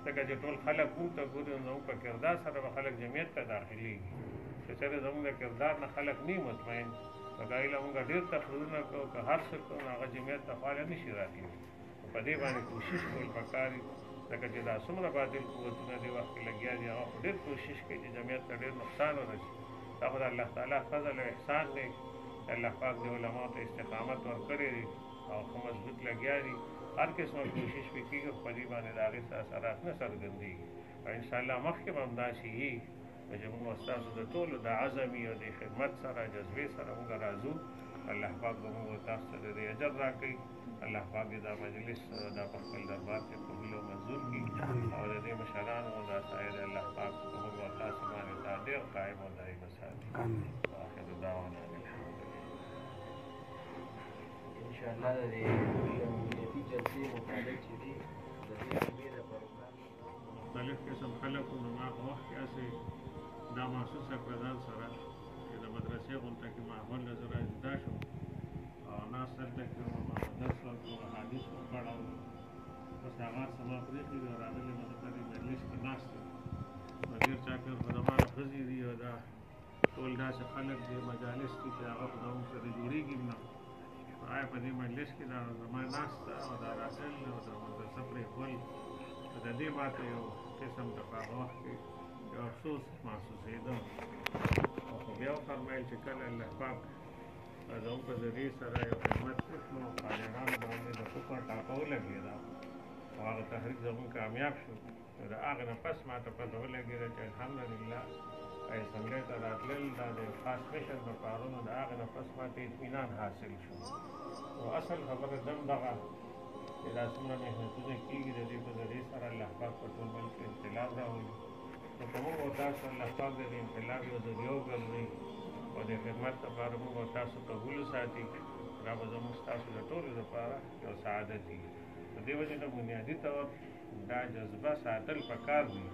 ځکه چې ټول خلک موږ ته ګوري نو زموږ په کردار سره به خلک جمعیت ته داخلېږي چې چېرې زموږ د کردار نه خلک نه مطمئن په هغې له موږ ډېر تقریرونه کوو که هر څه کوو نو هغه جمعیت ته خواله نه شي راتللی په دې باندې کوشش کول پکار دي ځکه چې دا څومره باطل قوتونه دې وخت کې لګیا دي هغه خو ډېر کوشش کوي چې جمعیت ته ډېر نقصان ورسي دا خو د الله تعالی فضل او احسان دی الله پاک دې علماو ته استقامت ورکړی دی او ښه مضبوط لګیا دي هر قسمه کوشش به کېږي خو په دې باندې د هغې څه اثرات نه څرګندېږي او انشاءالله مخکې به همداسې وي چې موږ ستاسو د ټولو د عزمي او د خدمت سره جذبې سره موږ راځو الله پاک به موږ تاسو ته د دې اجر راکوي الله پاک دې دا مجلس دا په خپل دربار کې قبول او منظور کړي او د دې مشرانو او دا سایر الله پاک موږ او تاسو باندې دا ډېر قایم او دایي وساتي واخر دعوانا انشاءالله د دې ملتي جلسې متعلق چې دي د دې جمعې د پروګرام مختلف قسم خلکو نو ما په وخت کې هسې دا محسوسه کړه ځان سره چې د مدرسې غونډه کې ماحول نه زه راجدا شوم او ناست هلته کې وم ما درس ورکړو احادیث وپړل بس هغه زما پرېښي دي او راغلې مه دلته دې مجلس کې ناست یم نو ډېر چاپېر خو زما نه ښځې دي او دا ټول داسې خلک دي مجالس دي چې هغه خو زموږ سره جوړېږي هم نه آیا په دې مجلس کې دا زما ناسته او دا راتلل او د مدرسه پرېښول د دې ماته یو قسم ته په هغه وخت کې یو افسوس محسوسېده او خو بیا وفرمیل چې کله الله پاک زموږ په ذریعې سره یو خدمت وکړو او قادرانو باندې د کفر ټاپه ولګېده او هغه تحریک زموږ کامیاب شو نو د هغې نه پس ماته پته ولګېده چې الحمدلله اسمبلۍ ته راتلل دا د یو خاص مشر دپاره نو د هغې نه پس ماته اطمینان حاصل شو نو اصل خبره دم دغه چې دا څومره محنتونه کېږي د دې په ذریعې سره الله پاک په ټول ملک کې انقلاب راولي نو که موږ او تاسو الله پاک د دې انقلاب یو ذریعه وګرځوي او د خدمت لپاره موږ او تاسو قبول وساتي دا به زموږ ستاسو د ټولو لپاره یو سعادت وي په دې وجې نه بنیادي طور دا جذبه ساتل پکار دي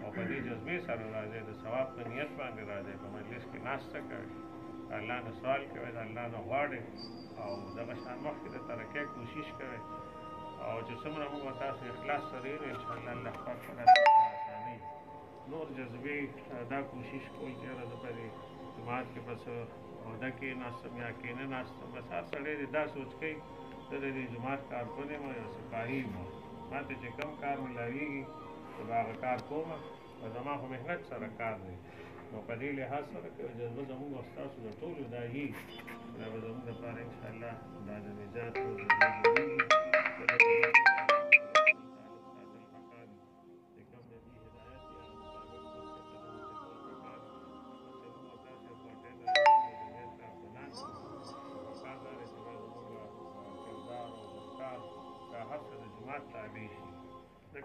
او په دې جذبې سره راځئ د ثواب په نیت باندې راځئ په مجلس کې ناسته کوئ الله نه سوال کوئ د الله نه غواړئ او دغه شان مخکې د ترقۍ کوشش کوئ او چې څومره موږ تاسو اخلاص سره یو انشاءالله الله پاک په اسانۍ نور جذبې دا کوشش کول چې یاره زه په دې جماعت کې بس عهده کې ناستم یا کېنه ناستم بس هر سړی دې دا سوچ کوي زه د دې جماعت کارکن یم یا سپاهي یم ما ته چې کم کار ملاویږي زه به هغه کار کوم او زما خو محنت سره کار دی نو په دې لحاظ سره که جذبه زموږ او ستاسو د ټولو دا وي دا به زموږ دپاره انشاءالله دا د نجات او د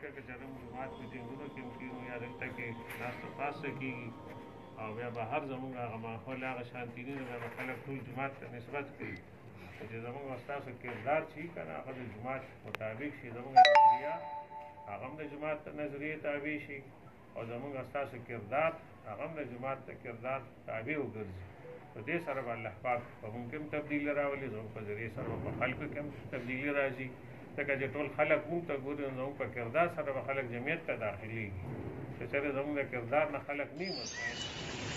ځکه که چېرې موږ جومات میټینګونو کې هم کېنو یا دلته کې ناسته پاسته کېږي او بیا بهر زموږ هغه ماحول هغه شانتي نه بیا به خلک ټول جومات ته نسبت کوي خو چې زموږ او ستاسو کردار چې وي که نه هغه د جومات مطابق شي زموږ نظریه هغه هم د جومات نظریې تابع شي او زموږ او ستاسو کردار هغه هم د جومات د کردار تابع وګرځي په دې سره به الله پاک په موږ کې هم تبدیلي راولي زموږ په ذریعې سره به په خلکو کې هم تبدیلي راځي ځکه چې ټول خلک موږ ته ګوري نو زموږ په کردار سره به خلک جمعیت ته داخلېږي چې چېرې زموږ د کردار نه خلک نه مطمئن